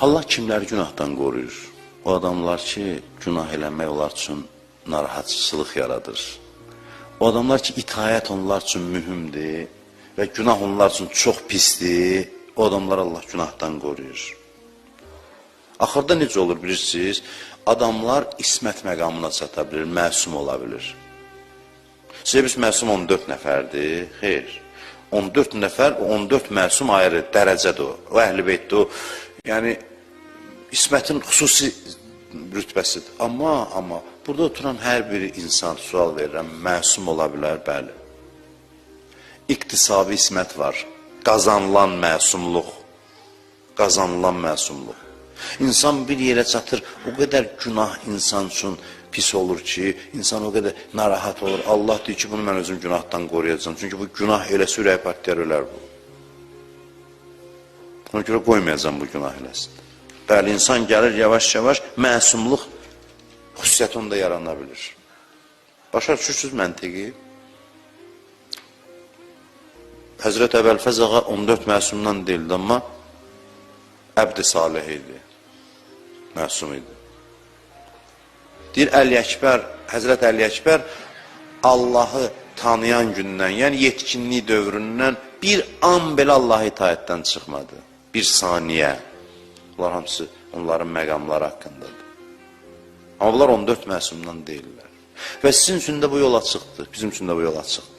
Allah kimləri günahdan qoruyur? O adamlar ki, günah eləmək onlar üçün narahatçılıq yaradır. O adamlar ki, itayət onlar üçün mühümdir və günah onlar üçün çox pisdir. O adamlar Allah günahdan qoruyur. Axırda necə olur bilirsiniz? Adamlar ismət məqamına çata bilir, məsum ola bilir. Sizə biz məsum 14 nəfərdir? Xeyr. 14 nəfər, 14 məsum ayrı, dərəcədir o. O əhl-i beytdir o. Yəni, ismətin xüsusi rütbəsidir. Amma, burada oturan hər biri insan, sual verirəm, məsum ola bilər, bəli. İqtisabi ismət var, qazanılan məsumluq. Qazanılan məsumluq. İnsan bir yerə çatır, o qədər günah insan üçün pis olur ki, insan o qədər narahat olur. Allah deyir ki, bunu mən özüm günahdan qoruyacağım. Çünki bu günah eləsə ürək partiyar ölər bu. Ona görə qoymayacağım bu günah eləsin. Bəli, insan gəlir yavaş-yavaş, məsumluq xüsusiyyəti onda yarana bilir. Başa düşürsünüz məntiqi? Həzrət Əbəlfəz ağa 14 məsumdan deyildi, amma Əbd-i Salih idi, məsum idi. Deyir, Əli-Əkbər, Həzrət Əli-Əkbər Allahı tanıyan gündən, yəni yetkinlik dövründən bir an belə Allah itaətdən çıxmadı. Bir saniyə. Bunlar hamısı onların məqamları haqqındadır. Amma bunlar 14 məsumdan deyirlər. Və sizin üçün də bu yola çıxdı, bizim üçün də bu yola çıxdı.